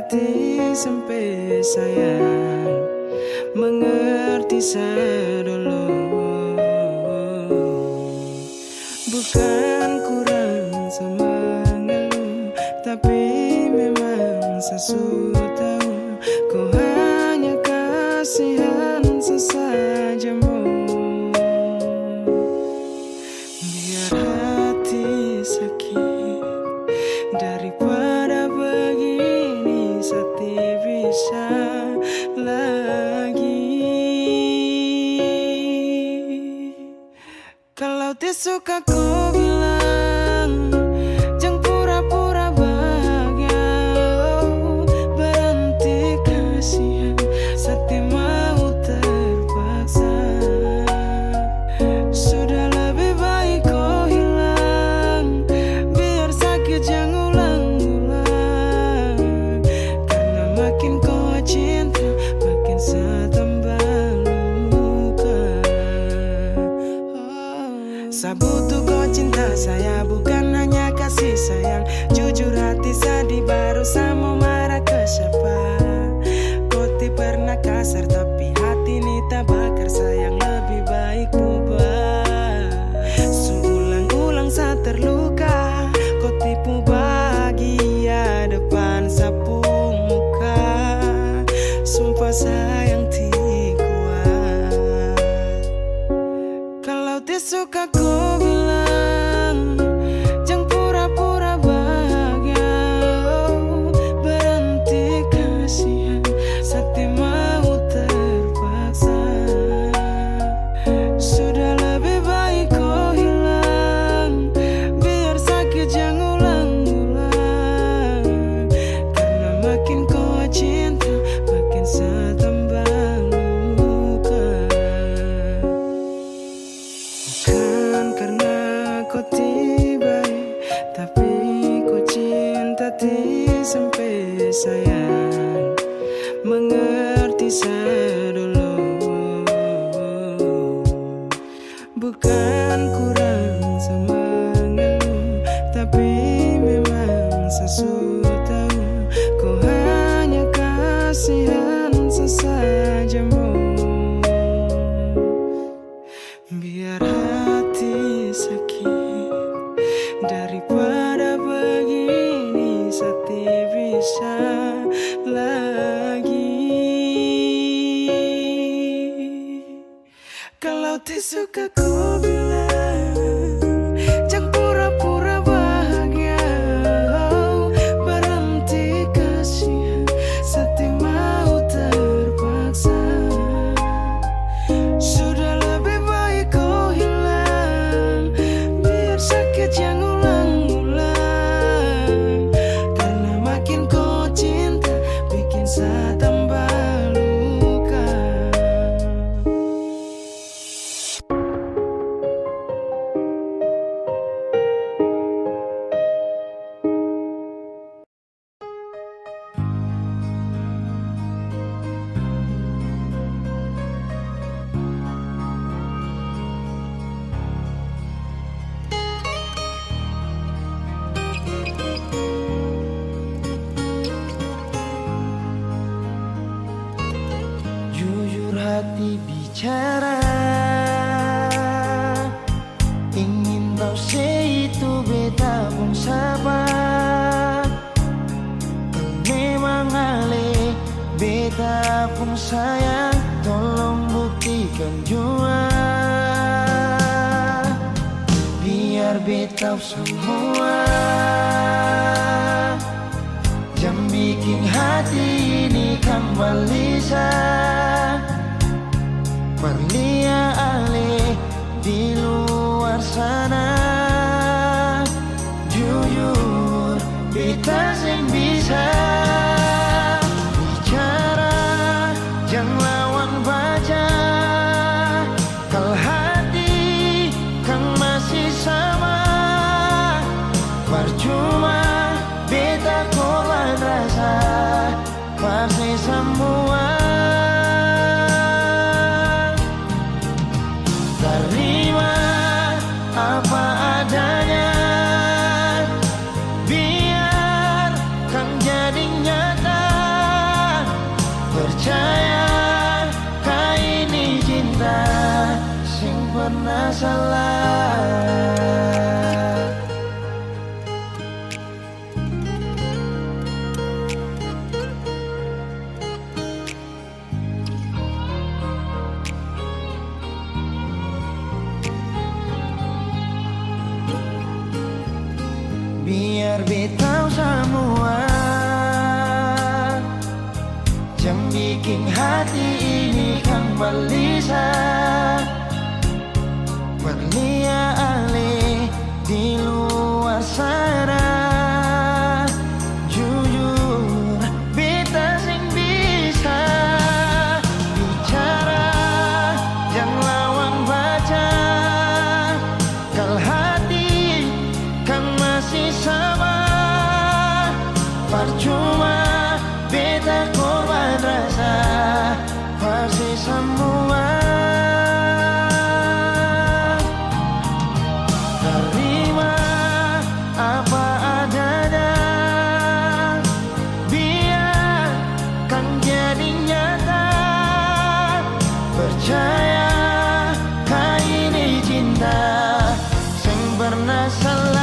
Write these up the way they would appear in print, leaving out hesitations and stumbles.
hati sampai sayang mengerti sedulu. Bukan kurang sama ngeluh, tapi memang sesuatu tahu kau hanya kasihan sesajamu. Biar hati sakit daripada begini, Sakti bisa lagi. Kalau tidak suka kau bilang, jangan pura-pura bahagia. Oh, berhenti kasihan, Sakti mau terpaksa. Sudah lebih baik kau hilang, biar sakit jangan ulang-ulang. Karena makin kau cinta, makin saya tambah luka. Saya butuh kau cinta saya, bukan hanya kasih sayang. Jujur hati sedih, baru saya mau marah ke siapa. Kau tidak pernah kasar, tapi hati ini tak bakar. Sayang lebih baik ubah. Seulang-ulang saya terluka, kau tipu bahagia depan sapu muka. Sumpah sayang tidak kuat. Kalau tidak suka kau bilang, jangan pura-pura bahagia. Oh, berhenti kasihan, Sakti mau terpaksa. Sudah lebih baik kau hilang, biar sakit jangan ulang-ulang. Karena makin kau cinta, makin saya tambah luka. Bukan karena kau tiba, tapi kau cinta sampai sayang mengerti sedulu. Bukan kurang sama ngeluh, tapi memang sesuatu tahu kau hanya kasihan sesajamu. Biar hati sakit daripada begini, Sakti bisa lagi. Kalau tidak suka kau bilang, jangan pura-pura bahagia. Oh, berhenti kasihan, Sakti mau terpaksa. Sudah lebih baik kau hilang, biar sakit jangan ulang-ulang. Karena makin kau cinta, bikin saya tambah luka. Jujur hati bicara, ingin tahu itu beta pun sabar. Kau memang ale, beta pun sayang. Tolong buktikan jua, biar beta tahu semua. Jangan bikin hati ini kembali Perlia ale di luar sana. Jujur beta sing bisa bicara, jangan lawan baca. Kalau hati kan masih sama, percuma beta kolan rasa pasti semua. Terima apa adanya, biar kan jadi nyata. biar betau semua yang bikin hati ini kembali berlian di luar sana. Jujur beta sing bisa bicara yang lawan baca, kal hati kan masih sama. Percuma beta korban rasa pasti semua. Terima apa adanya, biarkan jadi nyata. Percaya kau ini cinta sing pernah salah.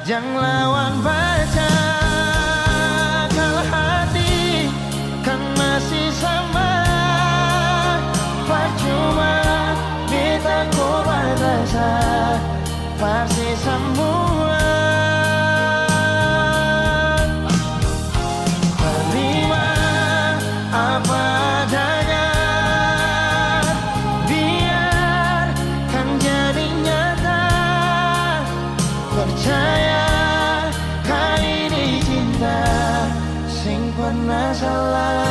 Jangan lawan baca, kalau hati kan masih sama. Percuma beta korban rasa pasti semua. Terima apa adanya, biarkan jadi nyata. Percaya sing pernah salah.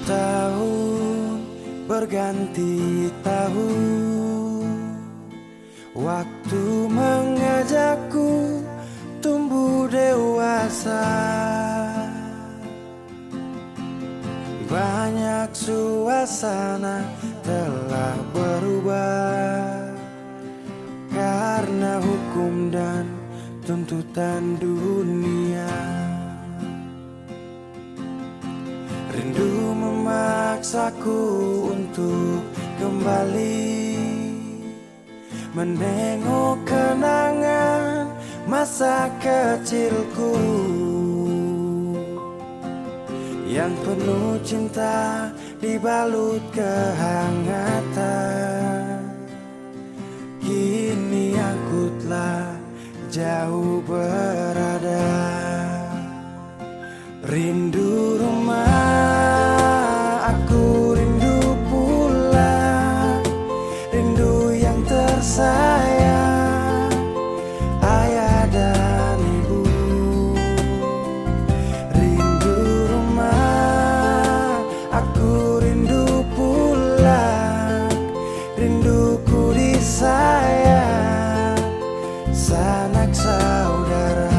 Tahun berganti tahun, waktu mengajakku tumbuh dewasa. Banyak suasana telah berubah karena hukum dan tuntutan dunia. Rindu memaksaku untuk kembali menengok kenangan masa kecilku yang penuh cinta dibalut kehangatan. Kini aku telah jauh berada, rindu rumah, aku rindu pulang, rindu yang tersayang, ayah dan ibu. Rindu rumah, aku rindu pulang, rinduku disayang, sanak saudara.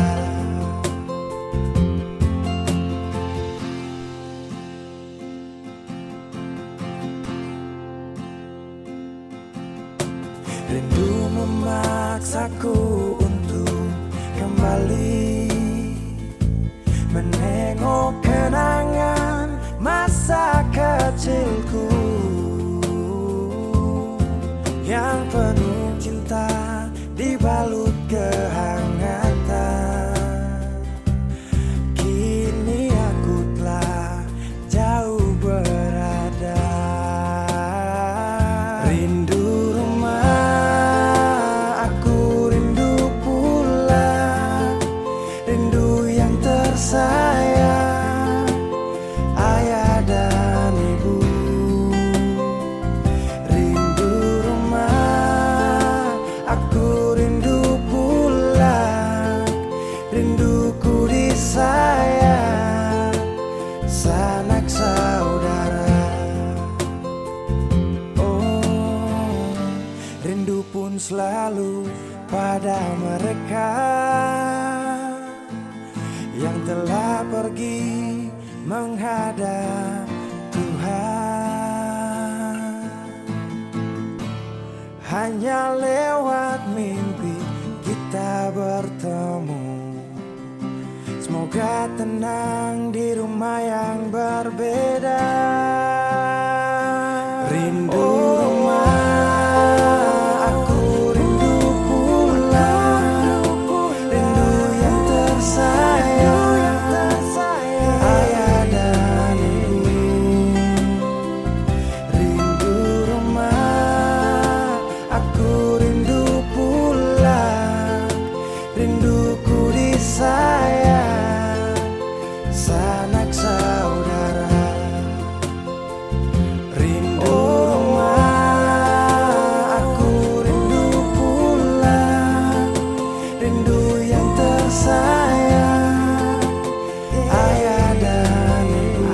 Rindu memaksaku untuk kembali menengok kenangan masa kecilku yang penuh cinta dibalut kehangatan. Kini aku telah jauh berada, rindu sayang, ayah dan ibu. Rindu rumah, aku rindu pulang, rinduku disayang, sanak saudara. Oh, rindu pun selalu pada mereka yang telah pergi menghadap Tuhan. Hanya lewat mimpi kita juga tenang di rumah yang berbeda. Rindu rumah, aku rindu pulang. Rindu yang tersayang, ayah dan ibu. Rindu rumah, aku rindu pulang. Rinduku disayang sanak saudara. Rindu rumah, aku rindu pulang. Rindu yang tersayang, ayah dan ibu.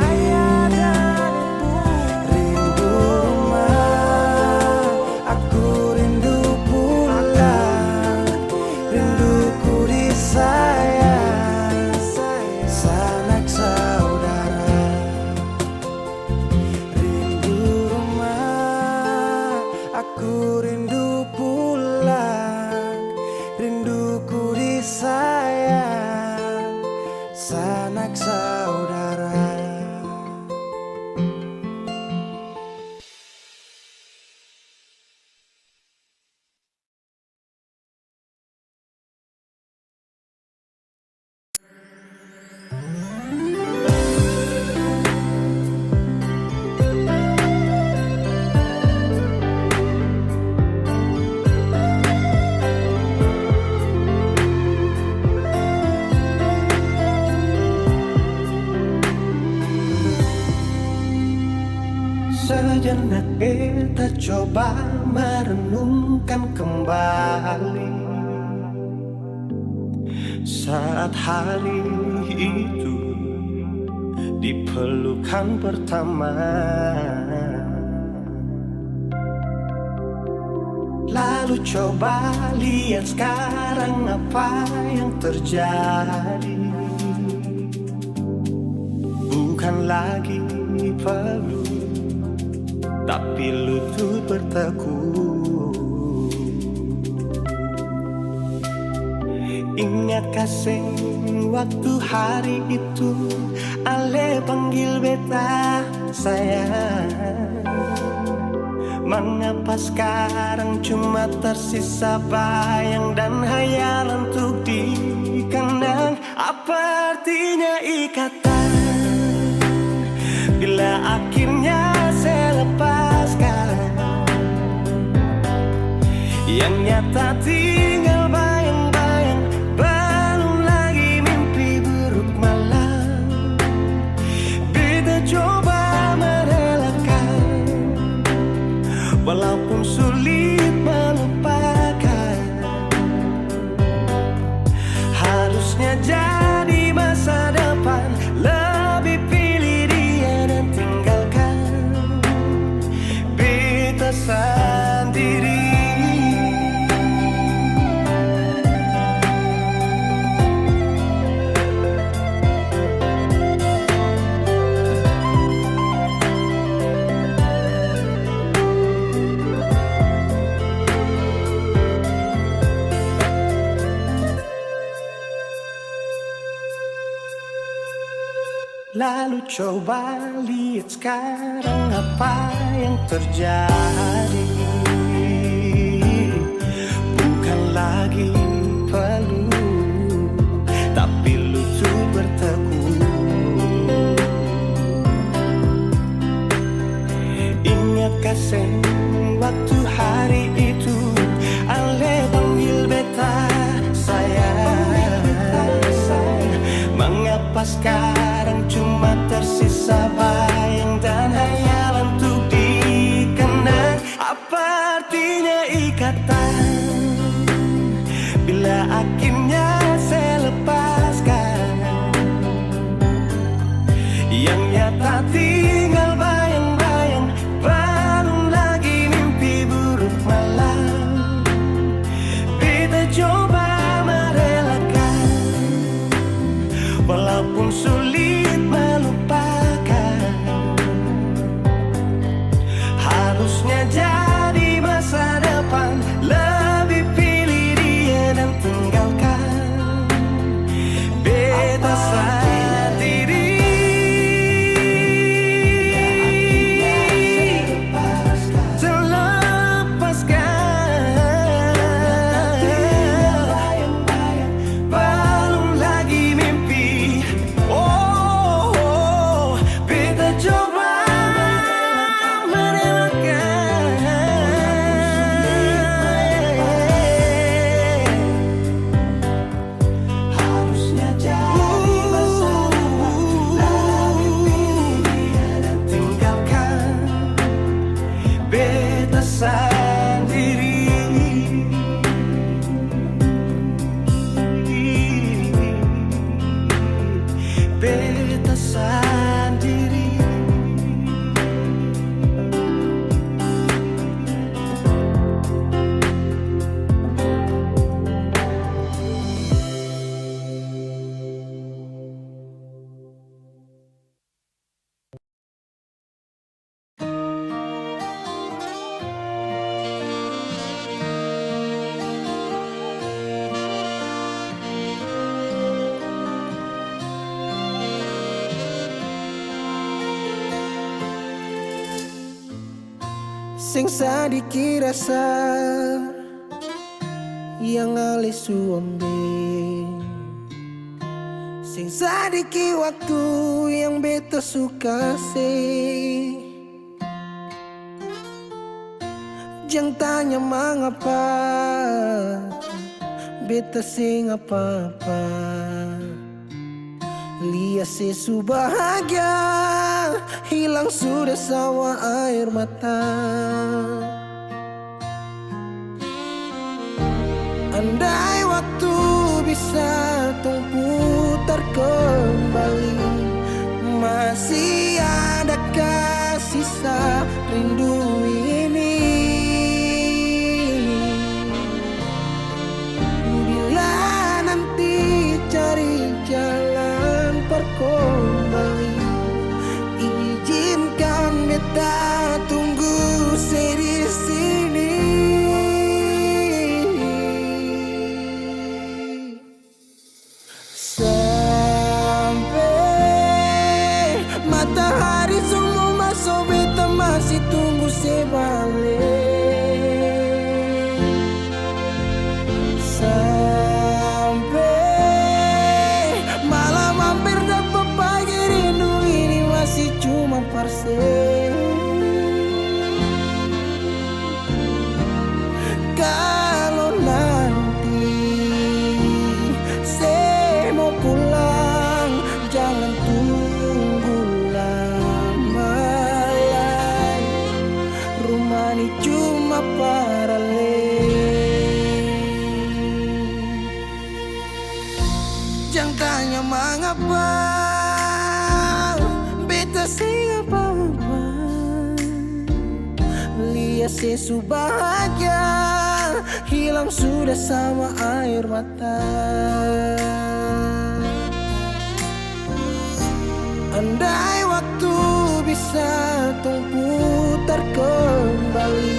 Rindu rumah, aku rindu pulang. Rinduku disayang sanak saudara. Rindu rumah, aku rindu pulang. Rinduku disayang sanak saudara. Sejenak kita coba merenungkan kembali saat hari itu di pelukan pertama. Lalu coba lihat sekarang apa yang terjadi. Bukan lagi peluk, tapi lutut bertekuk. Ingat kasih waktu hari itu Ale panggil beta sayang. Mengapa sekarang cuma tersisa bayang dan hayalan untuk dikenang? Apa artinya ikatan bila akhirnya saya lepaskan? Yang nyata tinggal bayang-bayang, belum lagi mimpi buruk malam. Kita coba merelakan, walaupun sulit melupakan. Harusnya jadi masa depan, lebih pilih dia dan tinggalkan beta sendiri. Lalu coba lihat sekarang apa yang terjadi. Bukan lagi peluk, tapi lutut bertekuk. Ingat kasih waktu hari itu Ale panggil beta sayang. Mengapa sekarang cuma tersisa bayang dan hayalan untuk dikenang? Apa artinya ikatan bila akhirnya saya lepaskan? Yang nyata tinggal bayang-bayang, belum lagi mimpi buruk malam. Kita coba merelakan, walaupun sulit melupakan. Harusnya jadi masa depan, lebih pilih dia dan tinggalkan sing sadiki rasa yang alih suambe, sing sadiki waktu yang beta suka sih. Jangan tanya mengapa beta sing apa-apa, lihat sesu bahagia hilang sudah sawa air mata. Andai waktu bisa tung putar kembali, masih adakah sisa rindu ini? Bila nanti cari jalan kembali, izinkan beta tunggu di sini. Sampai matahari semua masuk, beta masih tunggu sebalik. Sampai malam hampir dapat pagi, rindu ini masih cuma parse. Kalau nanti saya mau pulang, jangan tunggu lama lagi. Rumah ini cuma paralel. Jangan tanya mengapa beta sing apa-apa, lihat sesu bahagia hilang sudah sama air mata. Andai waktu bisa tung putar kembali,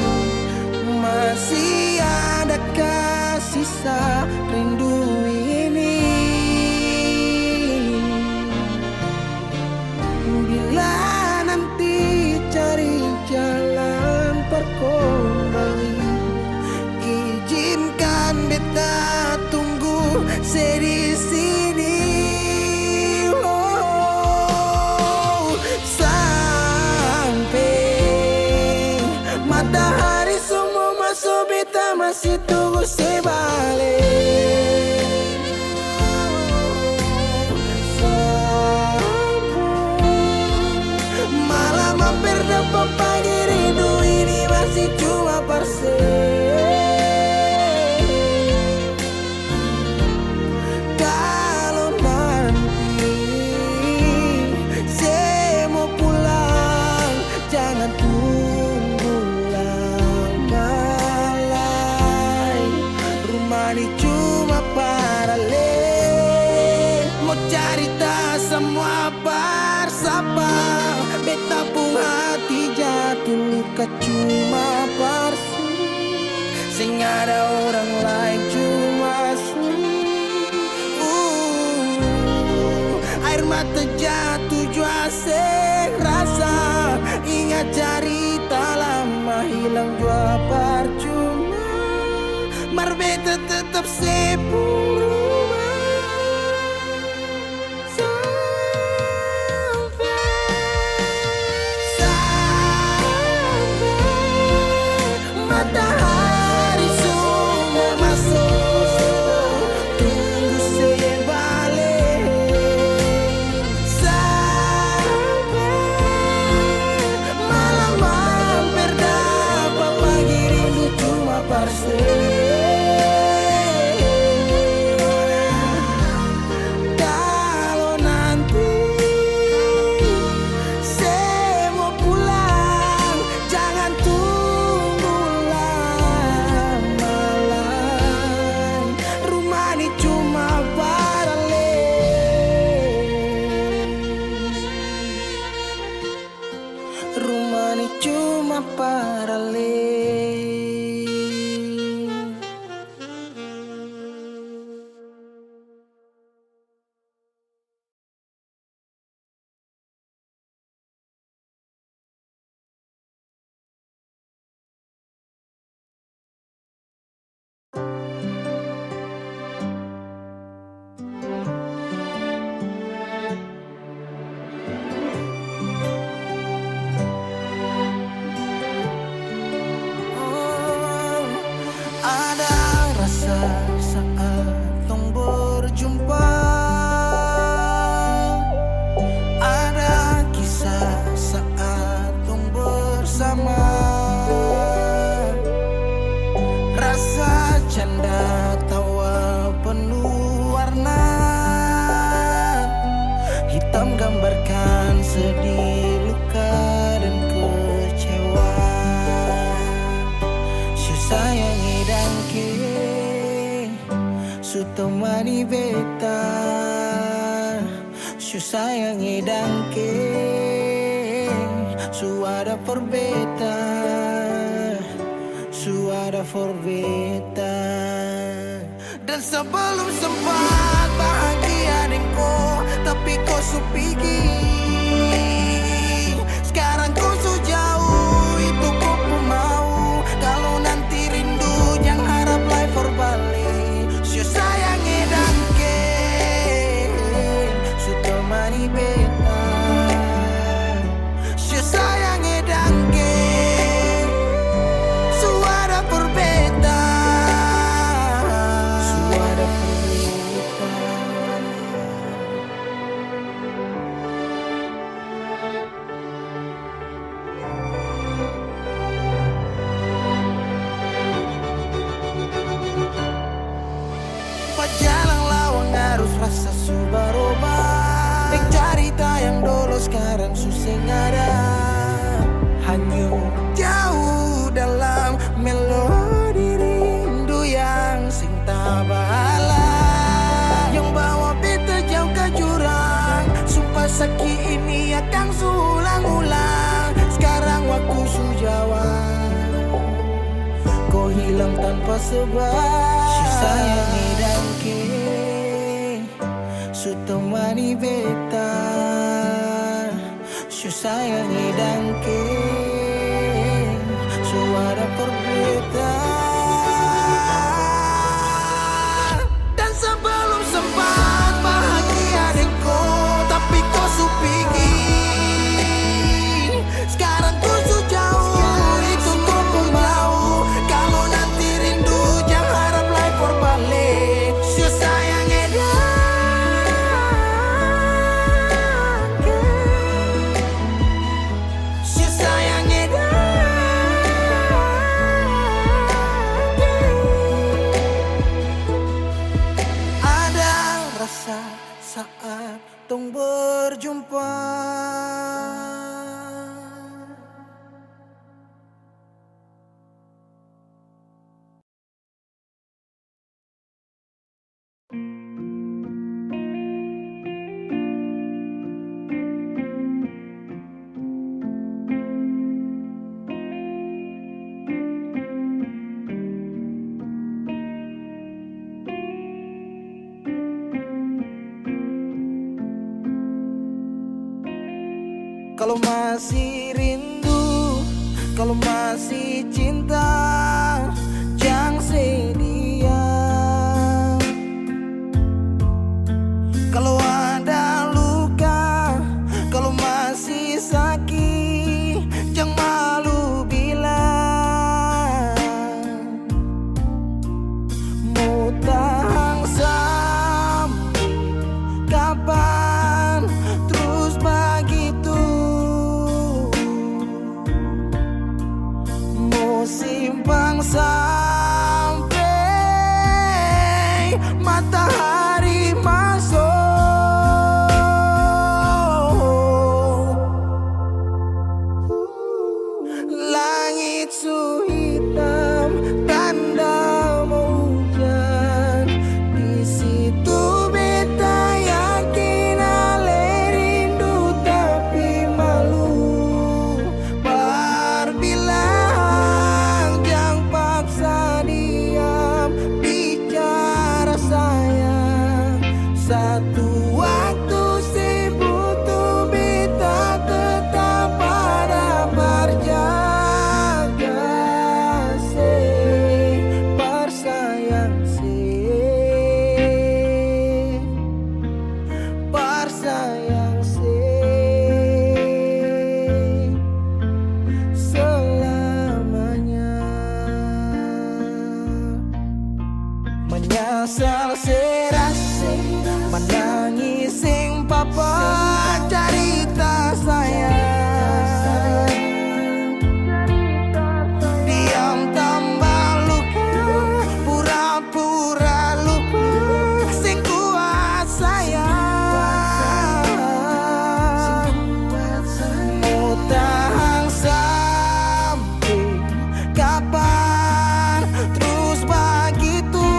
masih adakah sisa rindu ini? Bila nanti cari jalan kembali, izinkan beta tunggu di sini. Oh, sampai matahari semua masuk, beta masih tunggu sebalik. Malam hampir dapat pagi, rindu ini masih cuma parse. Kalau nanti saya mau pulang, jangan tunggu lama lagi. Rumah ini cuma paralel, mau cerita semua bersama. Beta pun hati jatuh luka cuma parsi, sing ada orang lain cuma air mata jatuh jua sing rasa, ingat cerita lama hilang jua percuma. Mar beta tetap sepuluh. Matahari sudah masuk, tunggu sebalik. Sampai malam hampir dapat pagi, rindu cuma parse. su temani beta, su sayangi dangke, su ada for beta, su ada for beta. Dan sebelum sempat bahagia denko, tapi kau su pergi. Sekarang kau su jauh, itu kau pun mau. Kalau nanti rindu jangan harap life for balik. Su sayangi dangke, su temani beta, su sayangi dangke, su ada for beta, su ada for beta. Jalan lawang harus rasa su berubah. Dek cerita yang dulu sekarang susah ada. Hanyut jauh dalam melodi rindu yang sing tak bala, yang bawa beta jauh ke jurang. Sumpah sakit ini akan ulang-ulang. Sekarang waktu su jawab, kau hilang tanpa sebab. Su sayangi dangke, su temani beta, su sayangi dangke, su ada for beta. Dan sebelum sempat bahagia denko, tapi kau su pergi. Sekarang kau su jauh, itu kau pun mau. Kalau nanti rindu jangan harap life for balik. Su sayangi dangke, su sayangi dangke. Ada rasa saat tong berjumpa. Kalau masih rindu, kalau masih cinta, jangan sedia. Kalau ada luka, kalau masih sakit, jangan malu bilang. Mau tahan sampai kapan terus begitu? Mau simpang sampai matahari masuk. Langit su hitam, tanda mau hujan. Di situ beta yakin ale rindu tapi malu. Berbilang jangan paksa diam, bicara sayang. Satu waktu si butuh beta tetap ada berjaga. Si bersayang, si bersayang, si selamanya. Menyesal serasi, menangis sing papa cerita sayang. Diam tambah luka, pura-pura lupa, sing kuat sayang. Mau tahan sampai kapan terus begitu?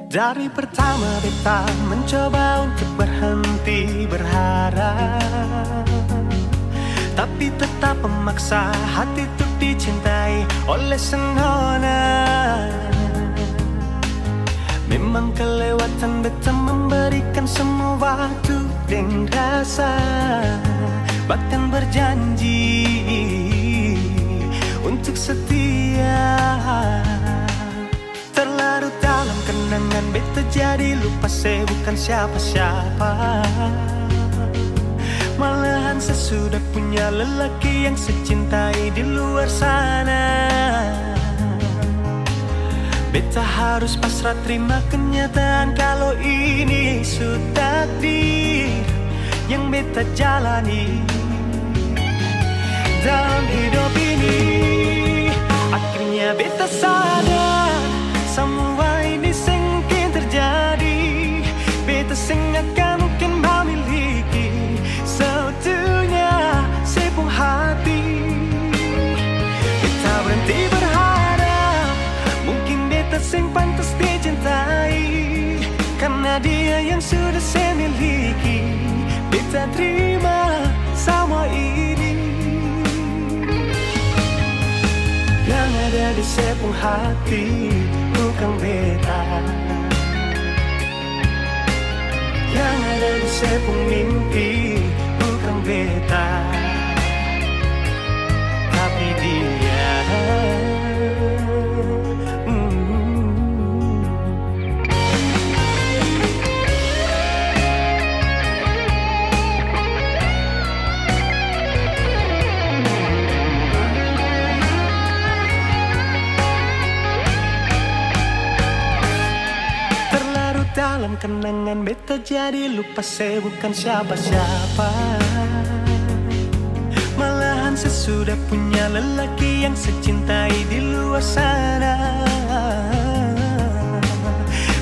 Dari pertama beta mencoba untuk berhenti berharap, tapi tetap memaksa hati untuk dicintai oleh senona. Memang kelewatan beta memberikan semua waktu dan rasa, bahkan berjanji untuk setia. Terlarut dalam kenangan beta jadi lupa saya bukan siapa-siapa. Malahan saya sudah punya lelaki yang saya cintai di luar sana. Beta harus pasrah terima kenyataan kalau ini sudah takdir yang beta jalani dalam hidup ini. Akhirnya beta sadar semua ini sing mungkin terjadi. Beta sing akan mungkin memiliki seutuhnya sepung hati. Beta berhenti berharap mungkin beta sing pantas dicintai, karena dia yang sudah saya miliki. Beta terima semua ini. Yang ada di sepung hati bukan beta, yang ada di sepung mimpi bukan beta, tapi dia. Dalam kenangan beta jadi lupa saya bukan siapa-siapa. Malahan saya sudah punya lelaki yang saya cintai di luar sana.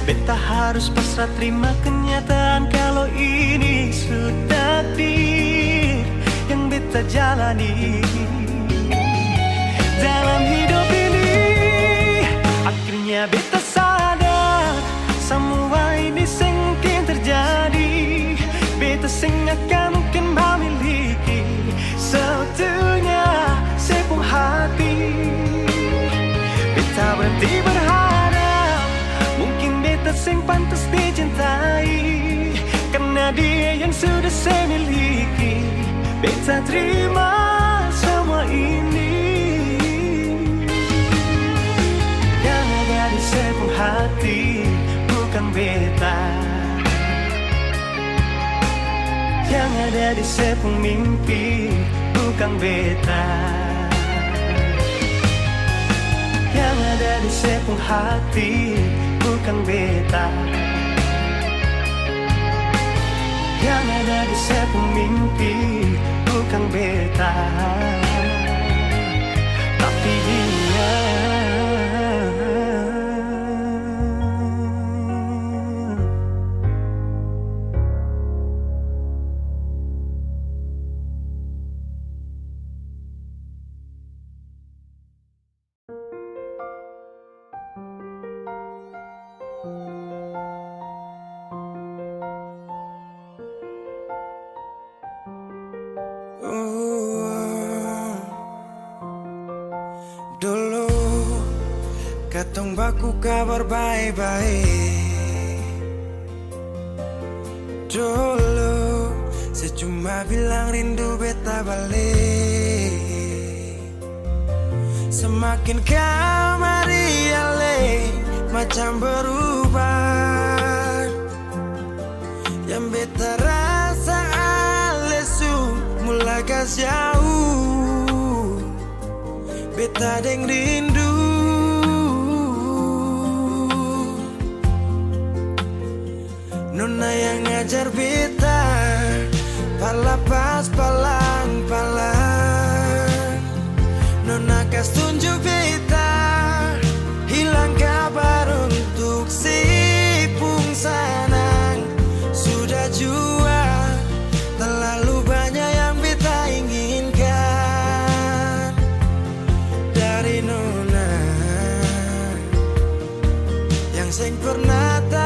Beta harus pasrah terima kenyataan kalau ini sudah takdir yang beta jalani dalam hidup ini. Akhirnya beta sadar semua ini sing mungkin terjadi. Beta sing akan mungkin memiliki seutuhnya sepung hati. Beta berhenti berharap mungkin beta sing pantas dicintai, karena dia yang sudah saya miliki. Beta terima semua ini. Yang ada di sepung hati bukan beta, yang ada di sepung mimpi bukan beta, yang ada di sepung hati bukan beta, yang ada di sepung mimpi bukan beta, tapi dia. Dulu katong baku kabar baik-baik. Dulu saya cuma bilang rindu beta balik. Semakin kamari ale macam berubah. Yang beta rasa alesu mulai gas jauh. Beta deng rindu. Nona yang ngajar beta palapas palang-palang. Nona kas tunjuk beta hilang kabar untuk si pungsanang. Sudah jua terlalu banyak yang beta inginkan dari Nona yang seng pernah tahu.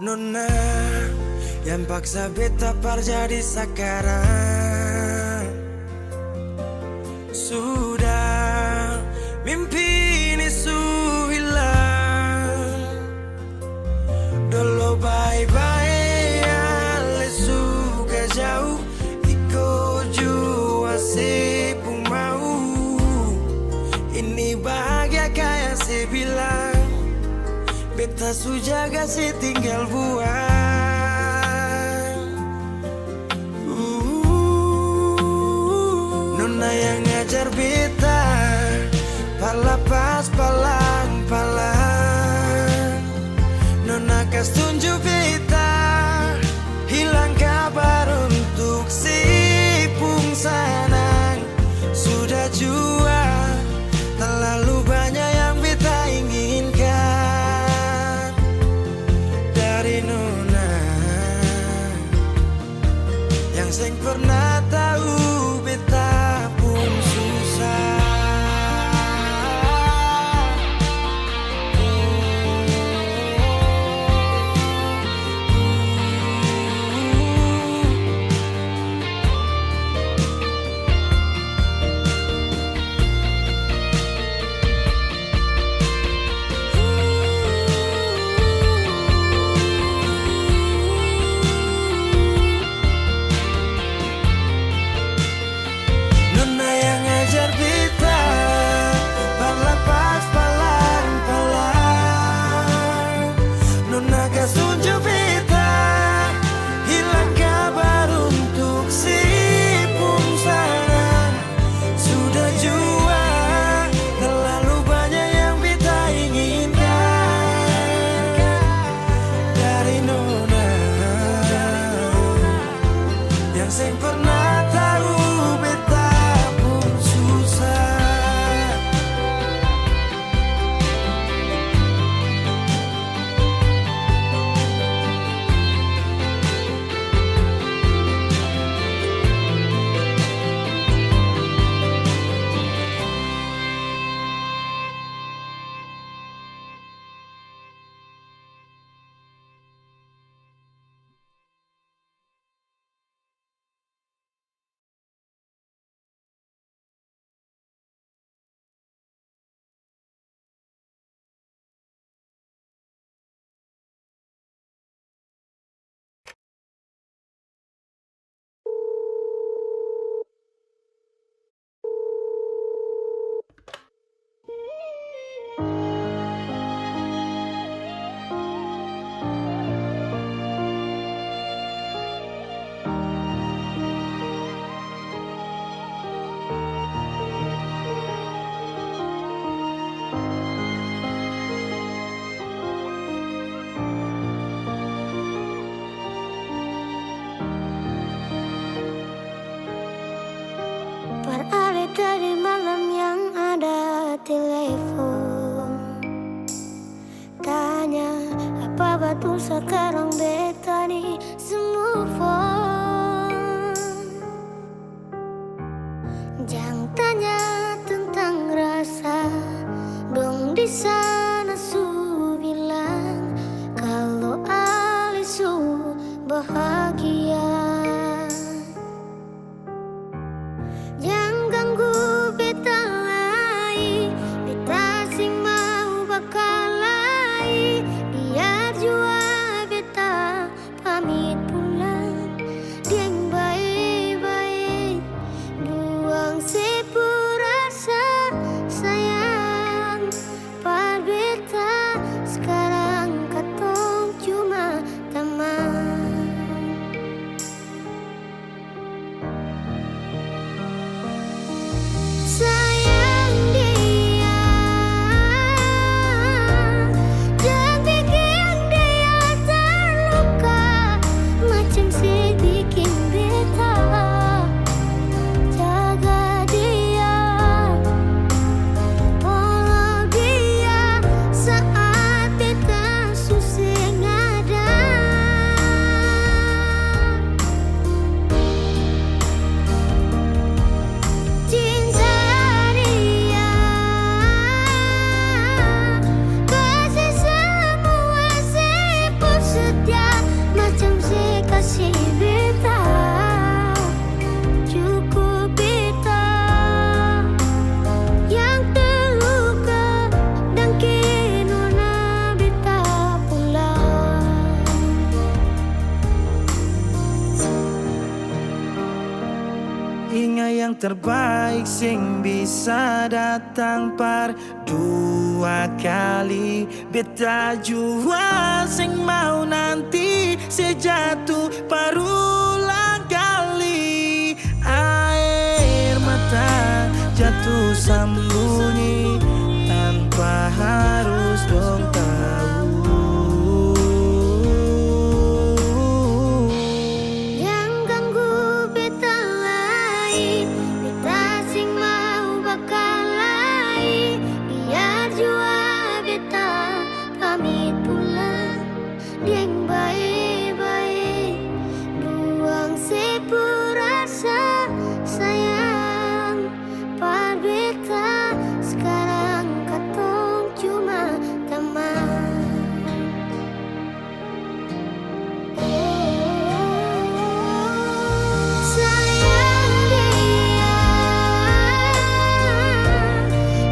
Nona yang paksa beta par jadi sekarang. Sudah mimpi ini su hilang. Dulu bye-bye ale suka jauh. Iko jua sepung mau. Ini bahagia kayak saya bilang. Beta su jaga si tinggal buang. Nona yang ngajar beta pala pas palang-palang. Nona kas tunjuk beta hilang kabar untuk si pungsanang. Sudah jua terlalu banyak yang beta inginkan dari Nona yang seng pernah tahu beta pun susah. Nona yang ngajar beta pala pas palang-palang. Nona kas tunjuk beta hilang kabar untuk si pungsangan. Sudah jua terlalu banyak yang beta inginkan dari Nona yang seng pernah tahu beta pun susah. Beralih dari malam yang ada telepon, tanya apa betul sekarang beta nih semua phone. Jangan tanya tentang rasa, dong di sana su bilang kalau Ali su bahagia. Jangan ganggu beta lagi, beta sing mau bakal lagi. Biar jua beta pamit pulang, deng baik-baik. Buang sepurasa sayang, par terbaik sing bisa datang par dua kali. Beta jua sing mau nanti sejatuh parulang kali. Air mata jatuh sembunyi tanpa harus dong tahu. Yang ganggu beta lain, beta sing mau bakal lain. Biar jua beta pamit pulang, dieng baik-baik. Buang sepurasa sayang, par beta sekarang katong cuma teman. Sayang dia,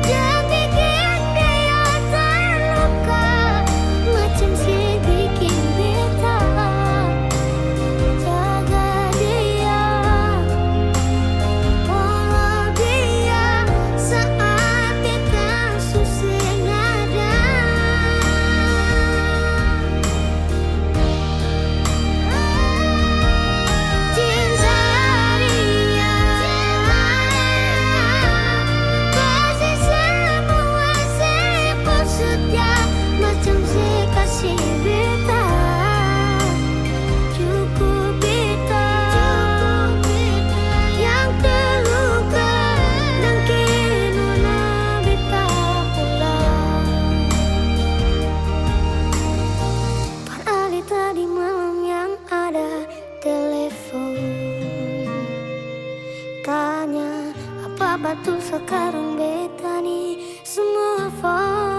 jangan bikin dia terluka macam si bikin beta. Jaga dia, follow dia saat beta susah ada. Cinta dia, kasih semua sepul setia macam si kasih beta. Cukup beta yang terluka dan kini beta pulang. Padahal tadi malam yang ada telepon tanya apa betul sekarang beta nih semua phone.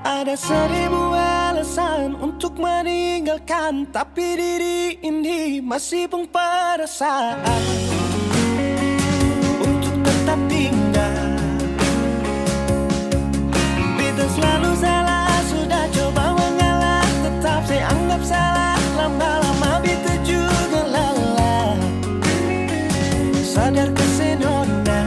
Ada seribu alasan untuk meninggalkan, tapi diri ini masih pun perasaan untuk tetap tinggal. Beta selalu salah, sudah coba mengalah, tetap saya anggap salah. Lama-lama beta juga lelah. Sadar kesenona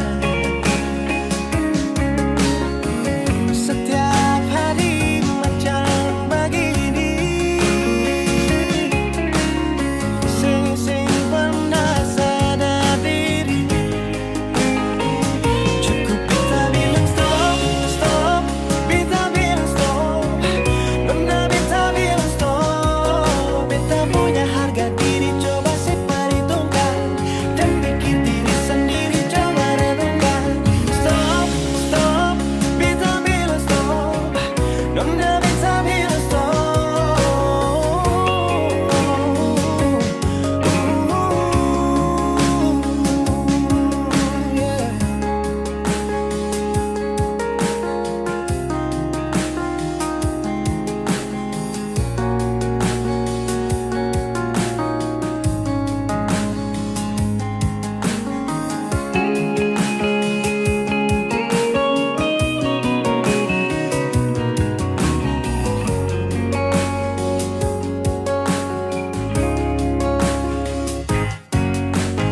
setiap hari macam begini. Sing pernah sadar diri. Cukup beta bilang stop, stop. Beta bilang stop. Pernah beta bilang stop. Beta punya harga diri, coba seperhitungkan dan pikir diri sendiri, coba renungkan. Stop, stop. Beta bilang stop. Nona beta bilang stop. Yeah.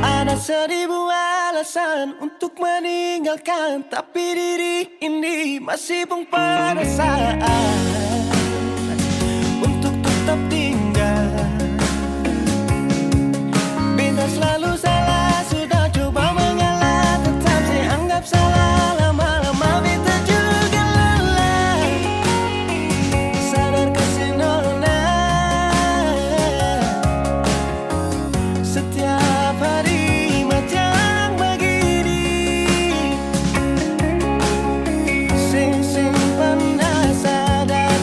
Ada seribu alasan untuk meninggalkan, tapi diri ini masih pun perasaan untuk tetap tinggal. Beta selalu salah, sudah coba mengalah, tetap saya anggap salah. Lama-lama beta juga lelah. Sadar kesenona setiap hari macam begini. Sing pernah sadar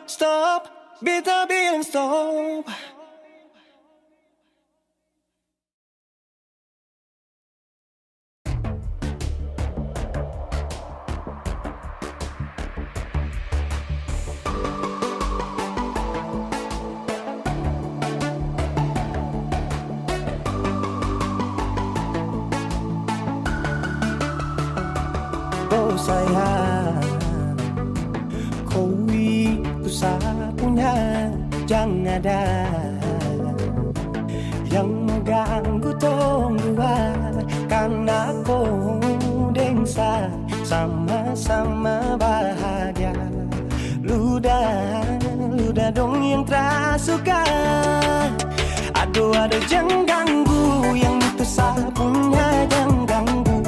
stop, beta bilang stop. Oh sayang, kau itu sapunya, jangan ada yang mengganggu tong dua. Karena kau dengsa sama-sama bahagia. Luda dong yang tersuka. Aduh jangan ganggu, yang itu sapunya jangan ganggu.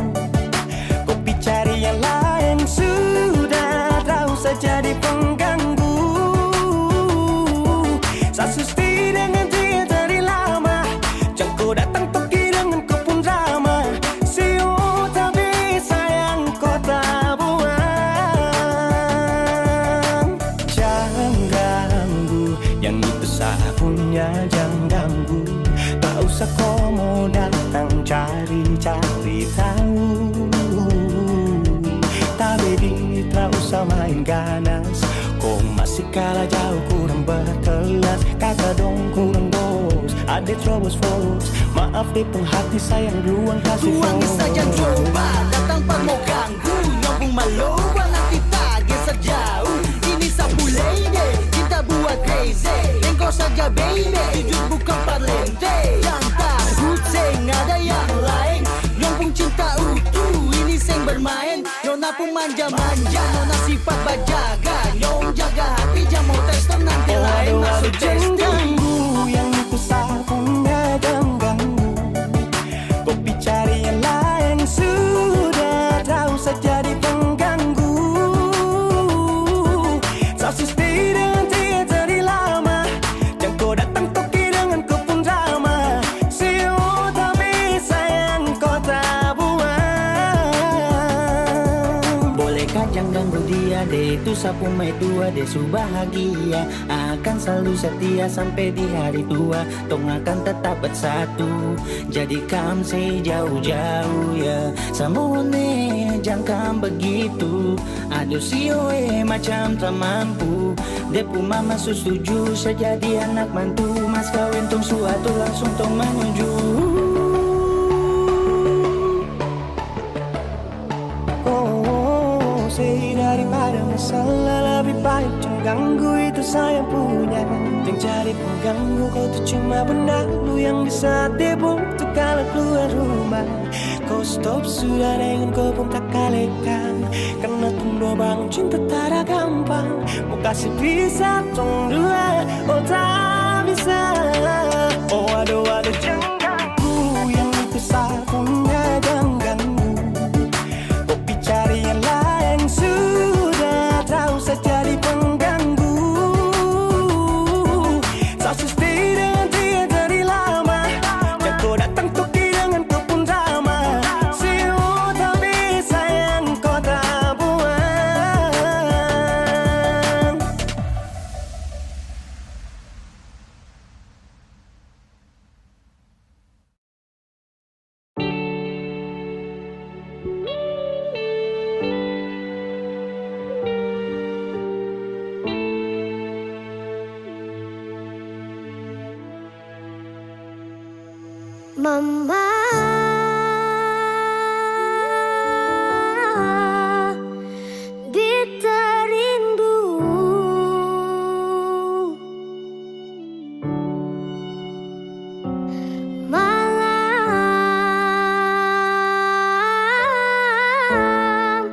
Kopi cari yang lain sudah, tak usah jadi pengganggu. Sasusti dengan dia dari lama, jangan kau datang toki dengan kau pun drama. Siu tapi sayang kau tak buang. Jangan ganggu, yang itu sapunya jangan ganggu. Tak usah kau mau datang cari-cari tahu. Tapi tak usah main ganas, kau masih kalah jauh kurang berkelas. Kata dong kurang bos, ada terobos fokus. Maaf di penghati sayang ruang kasih Tuang fokus. saja coba, datang pak mau ganggu. Nyambung maloba nanti tak geser jauh. Ini sapu lady, cinta buat crazy. Engkau saja baby, jujur bukan parlente. Yang takut seng ada yang lain. Nyambung cinta utuh, ini seng bermain. Nona pun manja-manja, nona sifat bajaga. Nyong jaga hati, jangan mau tester nanti lain masuk Jangan testing. ganggu, yang itu sapunya jangan ganggu. Kopi cari yang lain sudah, tak usah jadi pengganggu. Sasusti dengan dia dari lama, jangan kau datang toki dengan kau pun drama. Siu tapi sayang kau tak buang. Bolehkah jangan ganggu dia deh, itu sapu mai tua deh su bahagia. Akan selalu setia sampai di hari tua, tong akan tetap bersatu. Jadikan sejauh-jauh ya, samone jangan begitu. Aduh sioe macam tak mampu, depu mama setuju sejadi anak mantu. Mas kawin tong suatu langsung tong menuju. Daripada masalah lebih baik jangan ganggu, itu saya punya. Jangan cari pengganggu, kau tuh cuma benalu yang bisa dibutuh kalau keluar rumah. Kau stop sudah dengan kau pun tak kalekan, karena tunggu bangun cinta tak ada gampang. Mau kasih bisa tong dua, oh tak bisa. Oh aduh jangan ganggu, yang itu sapunya jangan ganggu. Kopi cari yang lain sudah, tak usah jadi pengganggu. Sasusti dengan dia dari lama, jangan kau datang toki dengan kau pun drama. Siu tapi sayang kau tak buang. Mama, beta rindu. Malam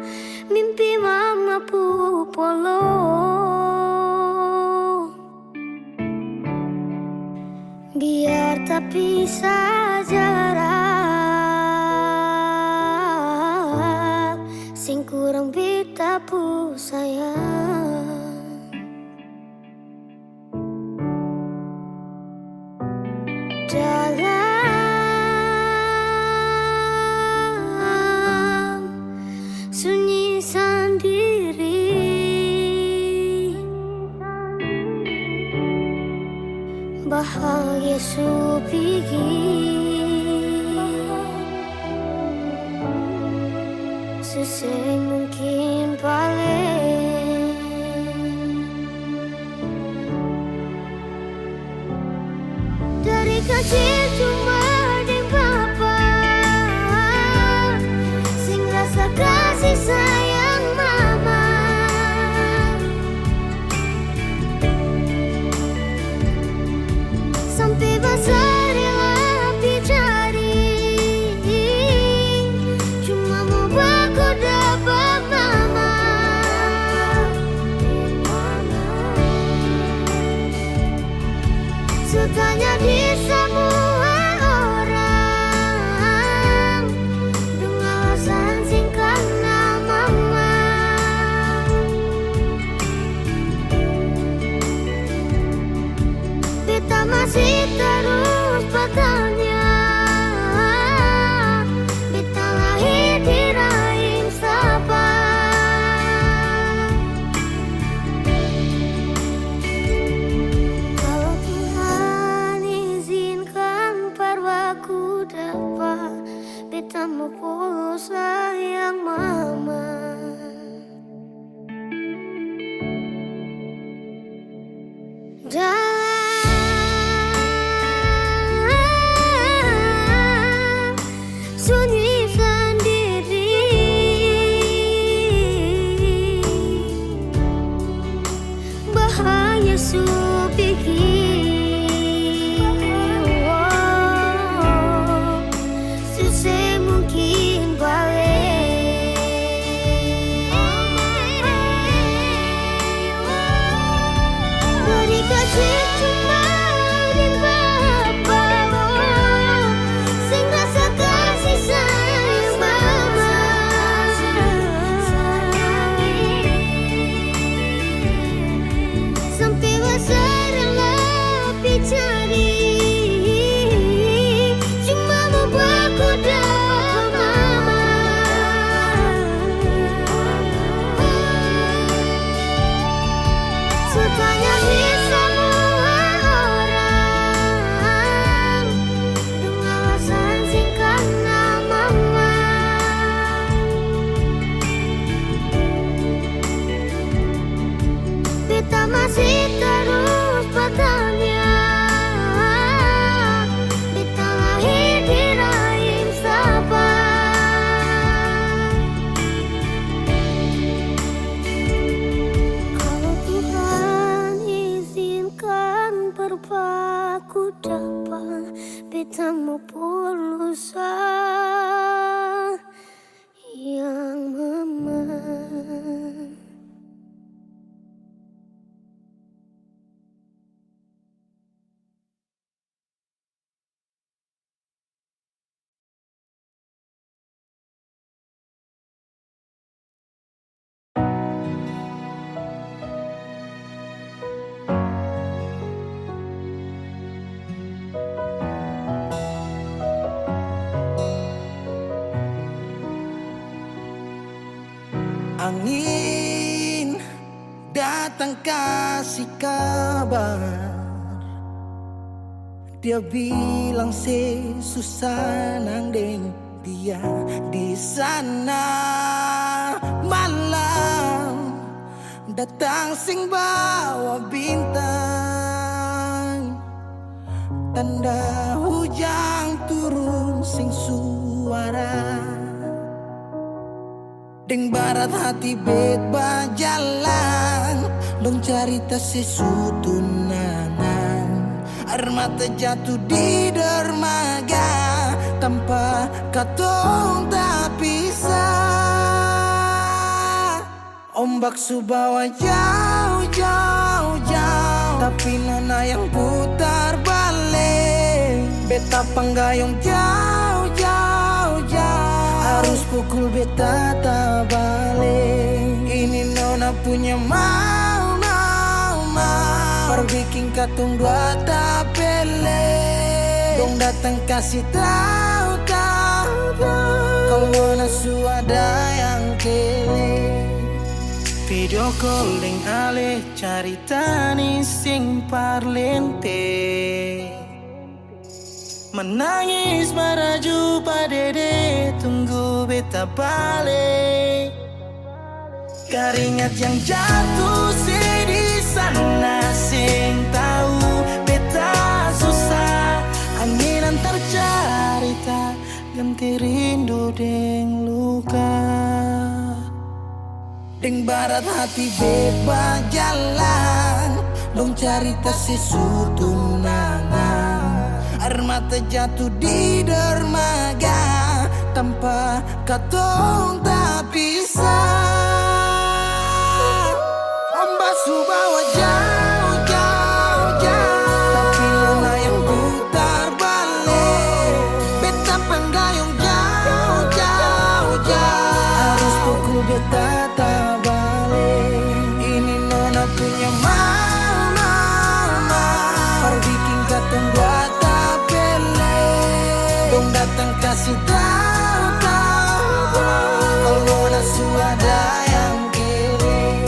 mimpi mama pupolo. Biar tak pisah jarak, sing kurang beta pu sayang. Dalam sunyi sendiri, bahagia su pigi seseng mungkin paling dari kecil cuma deng papa sing rasa kasih sayang mama sampai besar rela dicari cuma mau baku dapat mama setanya di semua orang dengan alasan singkat nama mama beta masih terus bertanya beta lahir di rahim siapa kalau Tuhan izinkan parwaku dapat beta mau pulang sayang mama dalam sunyi sendiri bahaya su pikir susah mungkin balik dari kecil cuma deng papa sing rasa kasih sayang mama sampai besar lebih cari cuma mau baku dapat mama setanya di semua orang dengan alasan singkat nama mama beta masih terus bertanya beta lahir di rahim siapa kalau Tuhan izinkan berpaku dapat beta mau pulang sayang mama. Angin datang kasih kabar, dia bilang susah nang deng dia di sana. Malam datang sing bawa bintang, tanda hujan turun sing suara. Deng barat hati bet bajalan, dong cerita sesutunangan. Air mata jatuh di dermaga, tanpa katong tak pisah. Ombak subawa jauh, jauh, jauh, tapi nona yang putar balik. Beta panggayong jauh, jauh, jauh, harus pukul beta tak balik. Ini nona punya mau, mau, mau, perbikin katong dua tak pele. Dong datang kasih tahu, tahu, tahu, kalau nona suada yang kele. Video call deng ale carita ni sing parlente. Menangis meraju padede, tunggu beta balik. Keringat yang jatuh di sana, sing tahu beta susah. Angin antar cerita, ganti rindu deng luka. Deng barat hati bebas jalan, dong cerita sesutunangan. Air mata jatuh di dermaga, tanpa katong tak bisa. Ombak bawa jauh, jauh, jauh, tapi luna yang putar balik. Beta penggayung jauh, jauh, jauh. Harus pukul beta tak balik. Ini nona punya mama, perbikin katong buat datang kasih tahu kalau nona suada yang kiri.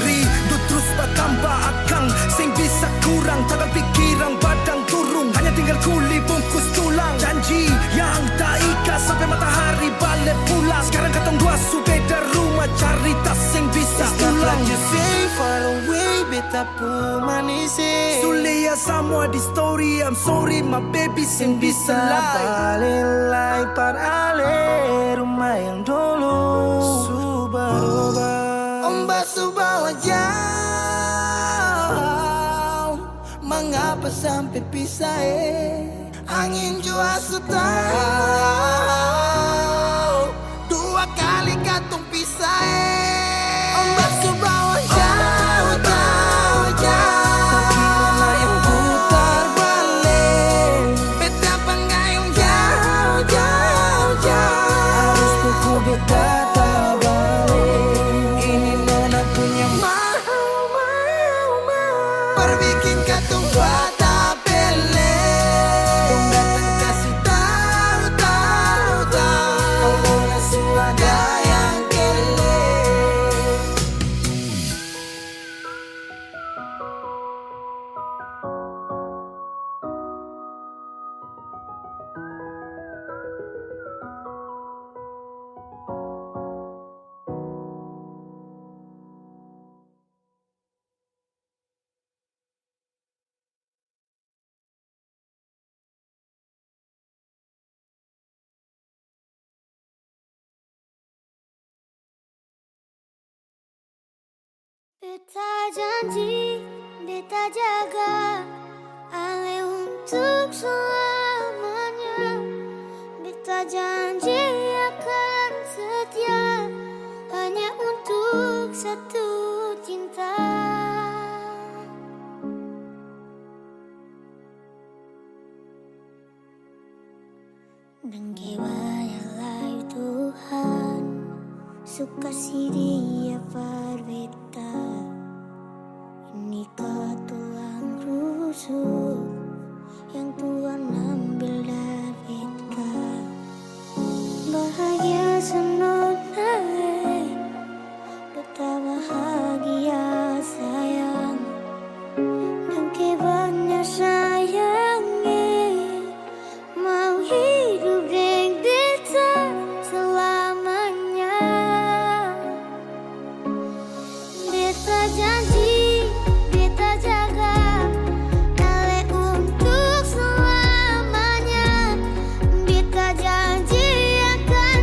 Rindu terus bertambah akang, sing bisa kurang, takkan pikiran badang turung, hanya tinggal kuli bungkus tulang. Janji yang tak ikat sampai matahari balik pulang. Sekarang katong dua su beda rumah, cari tas sing bisa ulang. You say far away, beta pu manisi. Sulia semua di story, I'm sorry my baby sing bisa balilai par ale rumah yang dulu Subaroba. Ombak bawa jauh, mengapa sampai pisah angin jua tahu, dua kali katong pisah Ombak bawa jauh, jauh, jauh, tapi luna yang putar balik. Beta penggayung jauh, jauh, jauh. Harus pukul beta tak balik. Ini nona punya mau, perbikin katong buat tak pilih. Dong datang kasih tahu, tahu, tahu kalau nona suada yang kele. Beta janji, beta jaga Ale untuk selamanya. Beta janji akan setia hanya untuk satu cinta. Dengkewayalah Tuhan, suka si dia berbeda. Ini tulang rusuk yang Tuhan ambil dari kita. Bahagia senonai, betapa bahagia sayang. Dan kebanyak sayangnya, mau hidup dengan beta selamanya. Beta janji, beta jaga Ale untuk selamanya. Beta janji akan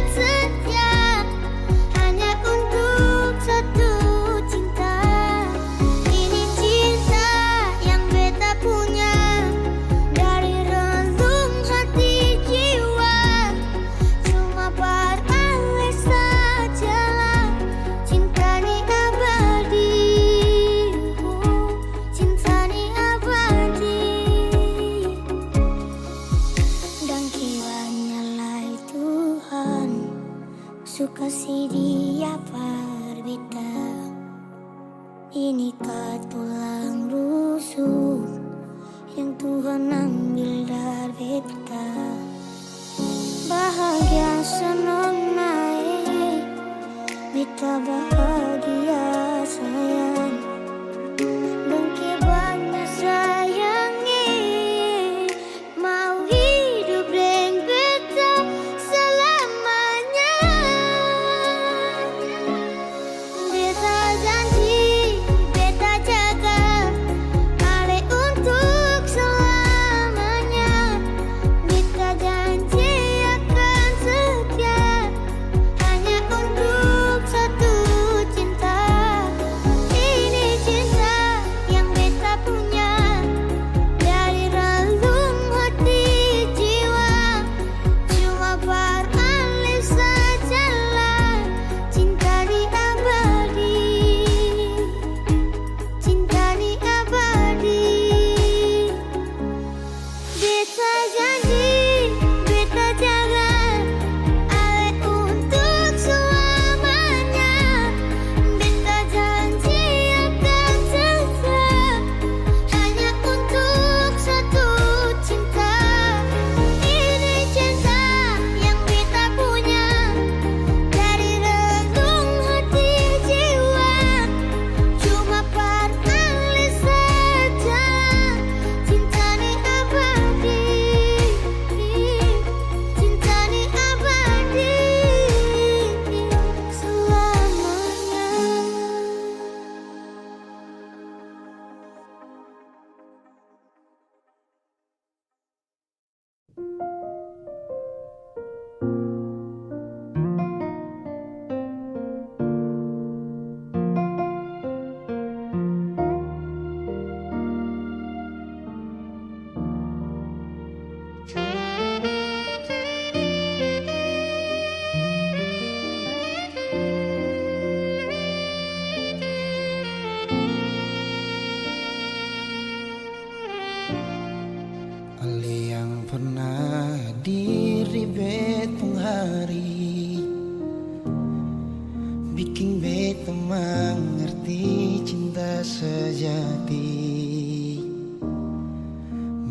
hati.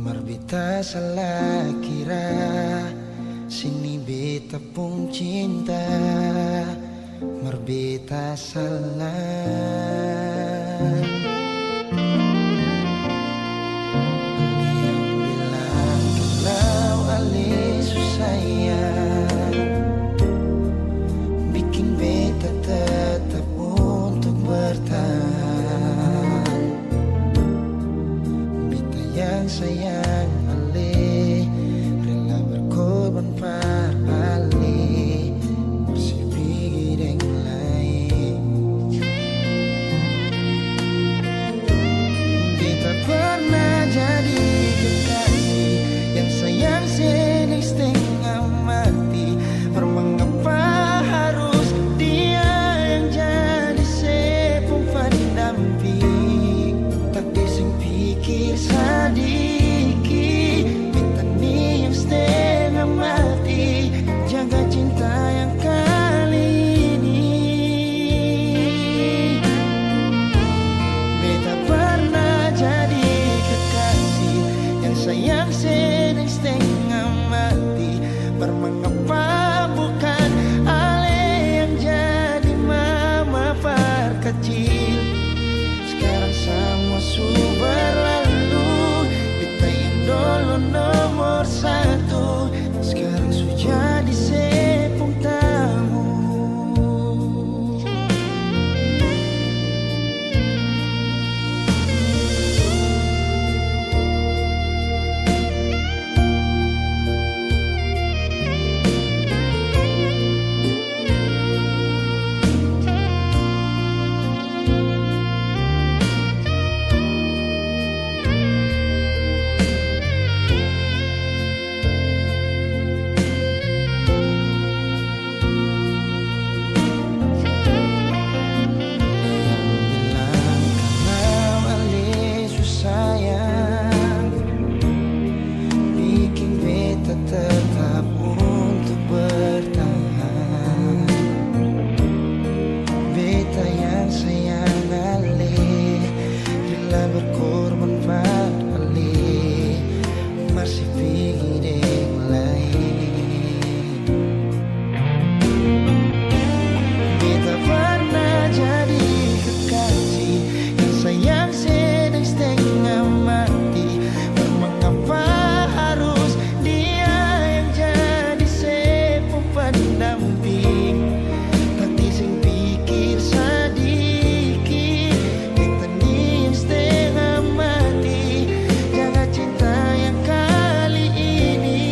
Marbita salah kira, sini beta pun cinta. Marbita salah. Yang bilang kalau ale susayang, bikin beta tetap untuk bertahan. Beta yang sayang ale, rela berkorban par ale, bersih pikir yang lain. Beta pernah jadi kekasih yang sayang seneng setengah mati. Mengapa harus dia yang jadi sepung pendamping? Tak dising pikir sadiki, beta ni yang setengah mati. Jaga cinta yang kali ini. Beta pernah jadi kekasih yang sayang seneng setengah mati. Mengapa bukan ale yang jadi mama kecil? Sekarang semua sudah berlalu, beta yang dulu nomor satu, sekarang sudah jadi sepung tamu. Tetap untuk bertahan. Beta yang sayang ale, rela berkorban pada ale, masih pikir yang lain. Beta pernah jadi kekasih yang sayang sedang setengah mati. Mengapa harus pendamping? Tak dising pikir sadiki, beta ni yang setengah mati. Jaga cinta yang kali ini.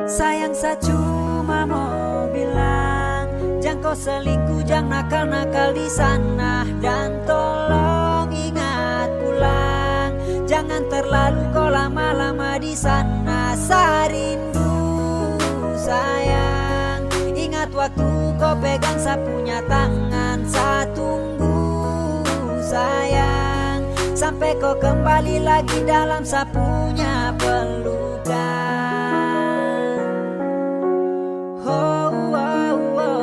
Sayang saya cuma mau bilang, jangan kau selingkuh, jangan nakal-nakal di sana. Dan tolong ingat pulang, jangan terlalu kau lama-lama di sana. Saya rindu sayang, ingat waktu kau pegang saya punya tangan. Saya tunggu sayang, sampai kau kembali lagi dalam saya punya pelukan. Oh, oh, oh.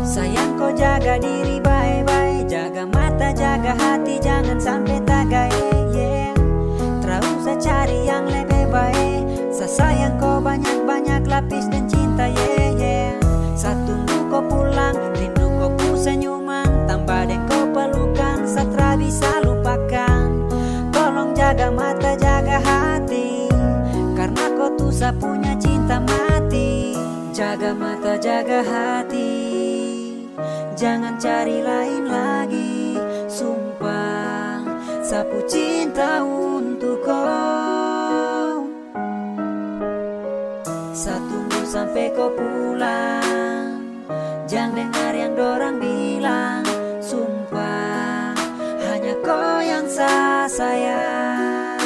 Sayang kau jaga diri baik-baik, jaga mata, jaga hati, jangan sampai tagai. Terus saya cari yang lebih baik. Saya sayang kau banyak-banyak lapis dan cinta. Saya tunggu kau pulang, rindu kau pu senyuman, tambah dan kau pelukan, saya bisa lupakan. Tolong jaga mata, jaga hati, karena kau tuh saya punya cinta mati. Jaga mata, jaga hati, jangan cari lain lagi. Sumpah, sapu cinta untuk kau. Saya tunggu sampai kau pulang, jangan dengar yang dorang bilang. Sumpah, hanya kau yang saya sayang.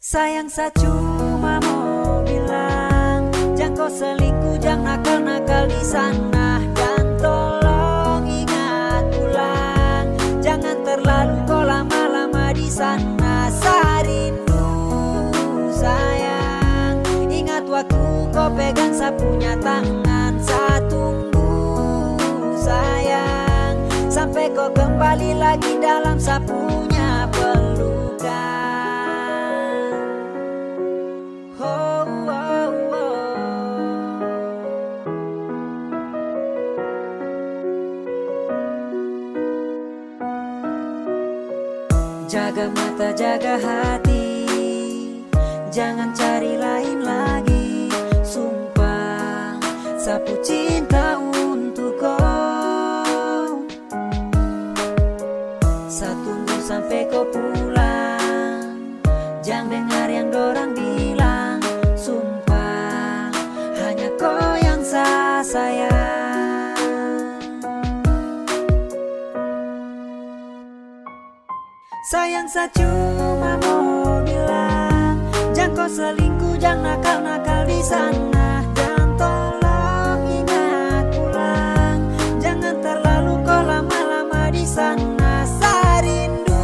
Sayang saya cuma mau bilang, jangan kau selingkuh, jangan nakal-nakal di sana. Dan tolong ingat pulang, jangan terlalu kau lama-lama di sana. Saya rindu sayang, ingat waktu kau pegang saya punya tangan. Saya tunggu sayang, sampai kau kembali lagi dalam saya punya pelukan. Oh, oh, oh. Jaga mata, jaga hati, jangan cari lain lagi. Sumpah, sapu cinta untuk kau. Saya tunggu sampai kau pulang, jangan dengar yang dorang bilang. Sumpah, hanya kau yang saya sayang. Sayang saya cuma mau bilang, jangan kau selingkuh, jangan nakal-nakal di sana. Dan tolong ingat pulang, jangan terlalu kau lama-lama di sana. Saya rindu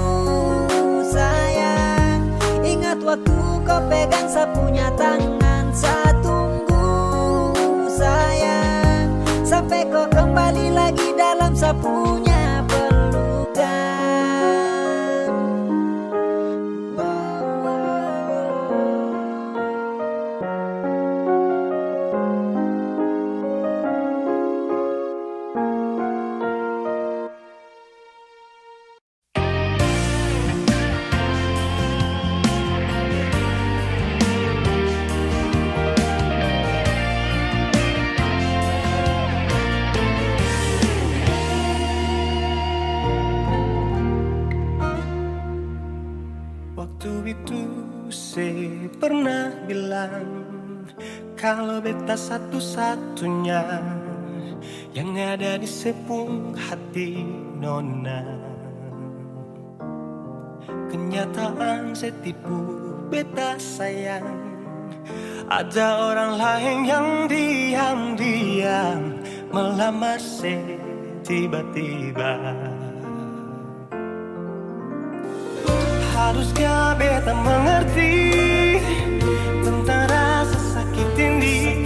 sayang, ingat waktu kau pegang saya punya tangan. Saya tunggu sayang, sampai kau kembali lagi dalam saya punya pelukan. Waktu itu saya pernah bilang, kalau beta satu-satunya yang ada di sepung hati nona. Kenyataan saya tipu beta sayang, ada orang lain yang diam-diam melamar saya tiba-tiba. Haruskah beta mengerti tentang rasa sakit ini,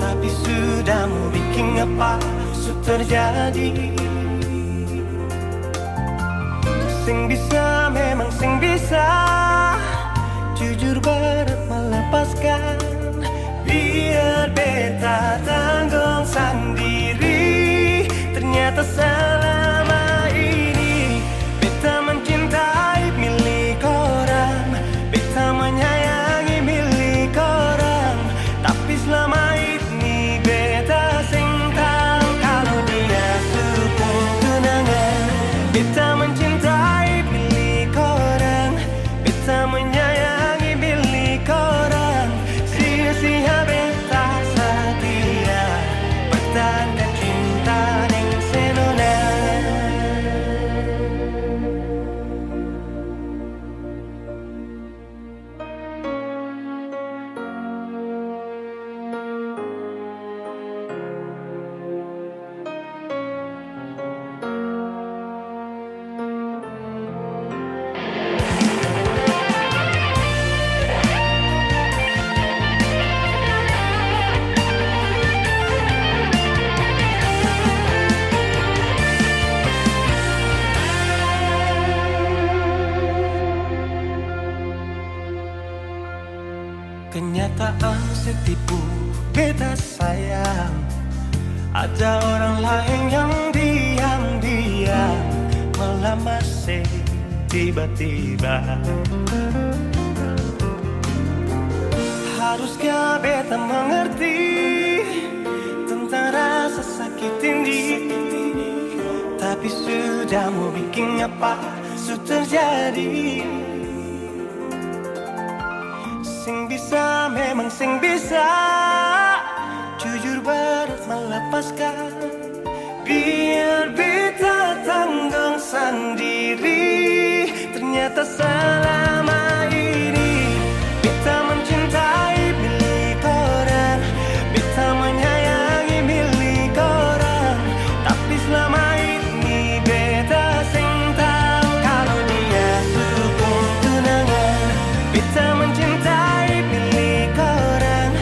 tapi sudah mau bikin apa sudah terjadi. Sing bisa memang sing bisa, jujur berat melepaskan. Biar beta tanggung sendiri, ternyata selama ini beta mencintai milik orang, beta menyayangi milik Kenyataan setipu beta sayang. Ada orang lain yang diam-diam melamar tiba-tiba. Haruskah beta mengerti tentang rasa sakit ini, tapi sudah mau bikin apa sudah terjadi. Sing bisa, memang sing bisa jujur berat melepaskan. Biar beta tanggung sendiri. Ternyata selama ini beta mencintai milik orang, beta menyayangi milik orang. Tapi selama ini beta sing tahu kalau dia dukung tunangan. Beta mencintai milik orang,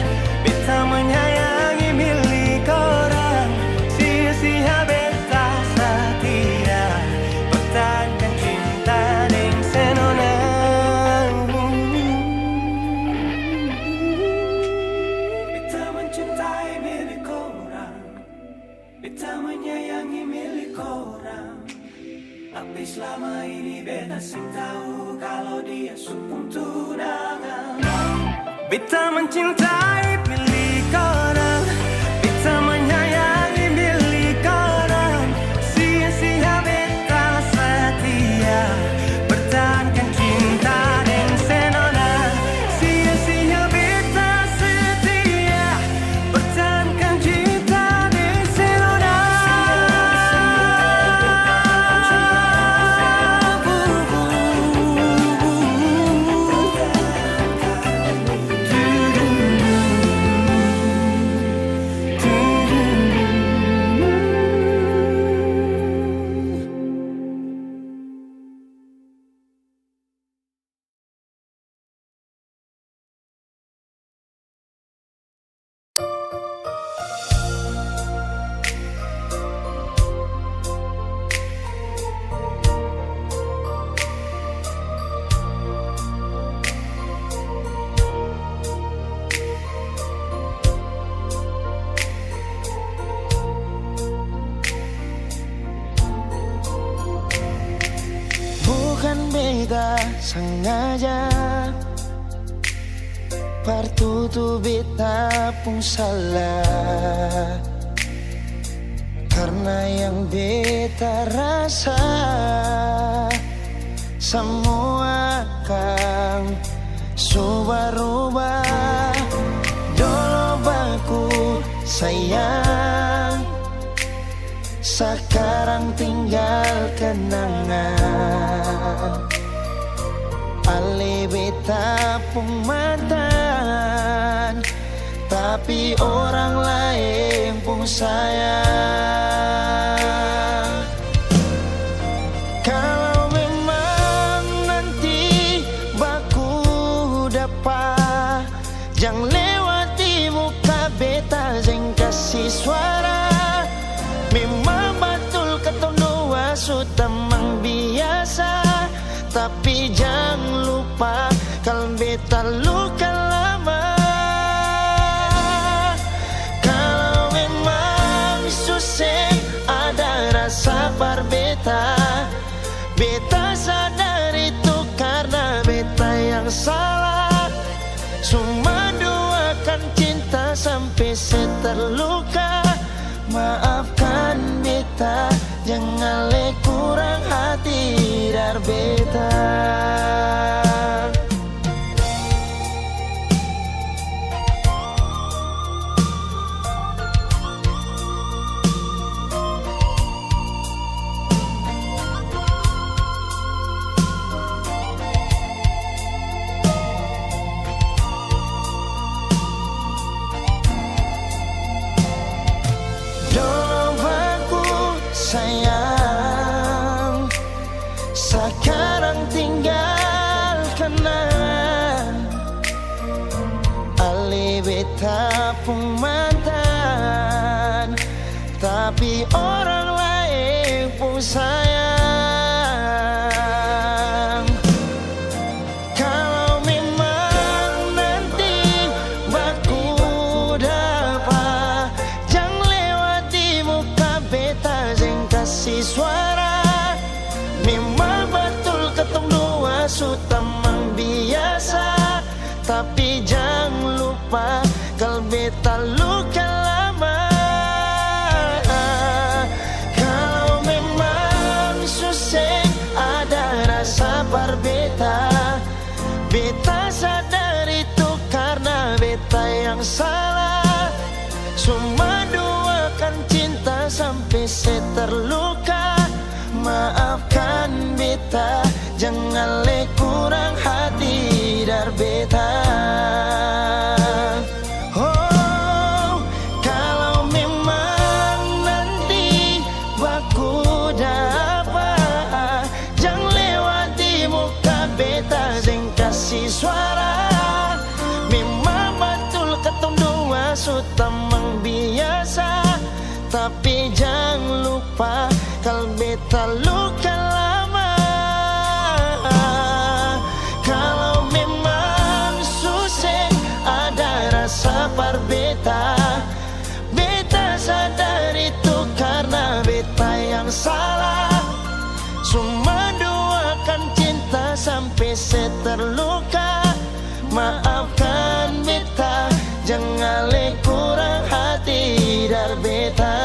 beta menyayangi milik orang. Sia-sia beta setia pertahankan cinta deng senonang. Beta mencintai milik orang, beta menyayangi milik orang. Tapi selama ini beta sing tahu kalau dia supung tunangan. Beta mencintai milik orang, beta menyayangi milik orang. Sia-sia beta setia pertahankan cinta dan senona. Sia-sia beta setia pertahankan cinta dan senona. Bukan beta sengaja, partu tu beta pun salah. Karena yang beta rasa semua akan subah-rubah. Dulu baku sayang, sekarang tinggal kenangan. Ale beta pun mantan, tapi orang lain pun sayang. Kalau memang nanti baku dapat, jangan lewati muka beta, jangan kasih suara. Memang betul ketong dua sudah mang biasa, tapi jangan lupa kalau beta luka lama. Kalau memang susah ada rasa berbeta, beta sadar itu karena beta yang salah. Cuma doakan cinta sampai terluka. Maafkan beta, jangan le kurang hati dar beta. Sayang, sekarang tinggal kenangan. Ale beta pun mantan, tapi orang lain pun sayang. Kalau memang nanti dua sutamang biasa. Tapi jangan lupa kalau beta luka lama. Kalau memang susah ada rasa berbeda, beta sadar itu karena beta yang salah. Cuma doakan cinta sampai saya terluka. Maafkan beta, jangan le kurang hati dar beta. Oh, kalau memang nanti baku dapat, jangan lewati muka beta dan kasih suara. Memang betul ketong dua sutamang biasa, tapi jangan lupa kalau beta luka lama. Kalau memang susah ada rasa berbeda, beta sadar itu karena beta yang salah. Cuma doakan cinta sampai saya terluka. Maafkan beta, jangan le kurang hati dar beta.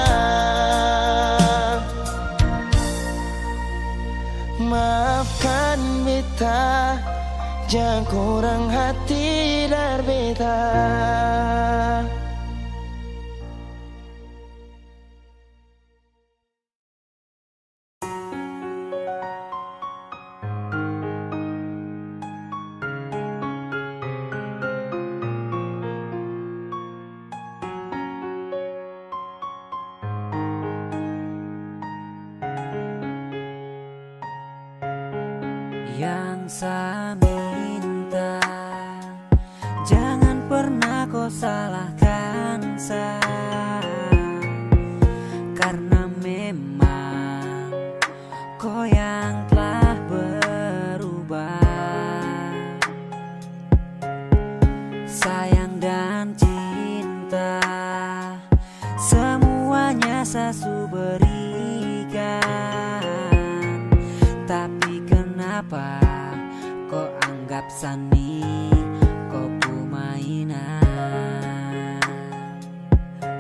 Maafkan beta, jangan kurang hati dar beta. Yang saya minta, jangan pernah kau salahkan saya, karena memang kau yang telah berubah. Sayang dan cinta semuanya saya berikan, tapi kenapa kau anggap sani kau mainan?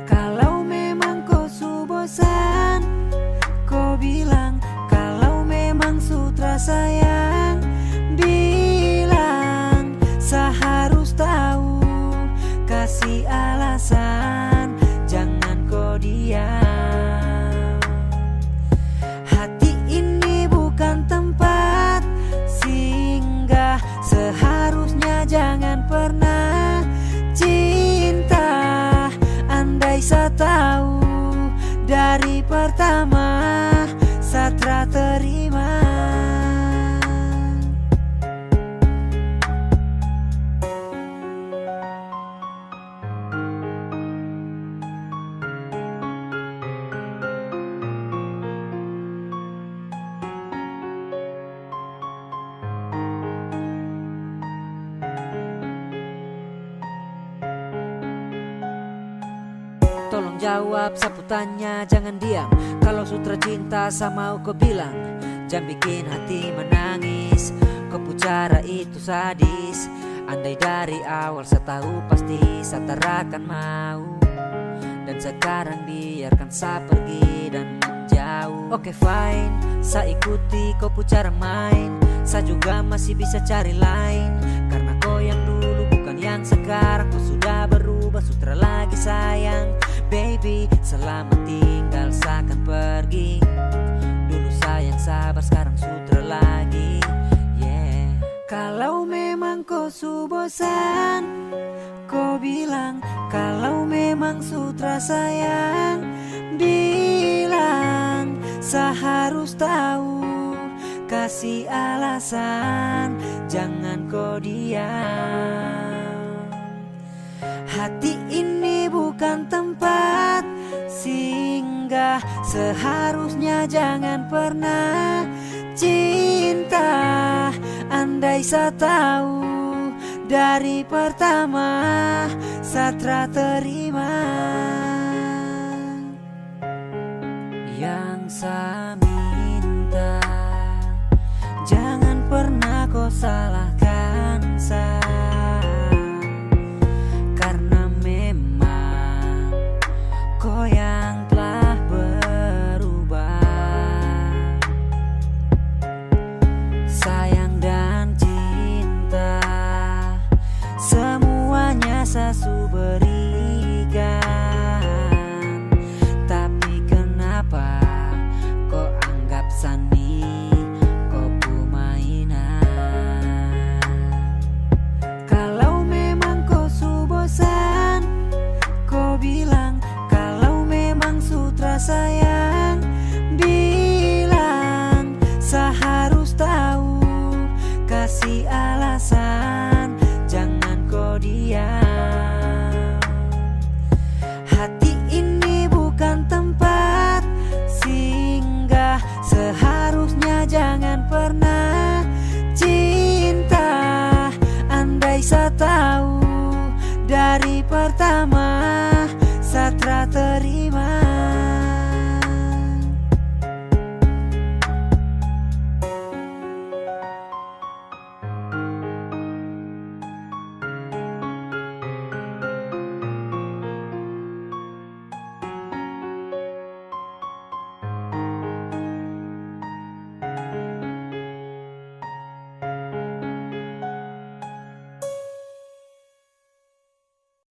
Kalau memang kau su bosan, kau bilang. Kalau memang sutra sayang, bilang. Saya harus tahu, kasih alasan, jangan kau diam. Hati ini bukan tempat singgah, seharusnya jangan pernah cinta. Andai saya tahu dari pertama, saya terima. Tolong jawab sapu tanya, jangan diam. Kalau sutra cinta sama kau bilang, jangan bikin hati menangis. Kau pucara itu sadis. Andai dari awal saya tahu pasti saya tak akan mau. Dan sekarang biarkan saya pergi dan menjauh. Oke fine, saya ikuti kau pucara main. Saya juga masih bisa cari lain, karena kau yang dulu bukan yang sekarang. Kau sudah berubah, sutra lagi sayang. Baby, selamat tinggal, saya akan pergi. Dulu sayang sabar, sekarang sutra lagi. Yeah. Kalau memang kau su bosan, kau bilang. Kalau memang sutra sayang, bilang. Saya harus tahu, kasih alasan, jangan kau diam. Hati ini bukan tempat singgah, seharusnya jangan pernah cinta. Andai saya tahu dari pertama, saya terima. Yang saya minta, jangan pernah kau kau salahkan saya, karena memang kau yang telah berubah. Sayang dan cinta semuanya Sasu berikan, tapi kenapa kau anggap Sani kau mainan? Kalau memang kau su bosan, kau bilang. Kalau memang sutra sayang, bilang. Seharus tahu, kasih alasan, jangan kau diam. Hati ini bukan tempat singgah, seharusnya jangan pernah cinta. Andai saya tahu dari pertama, Satra terima.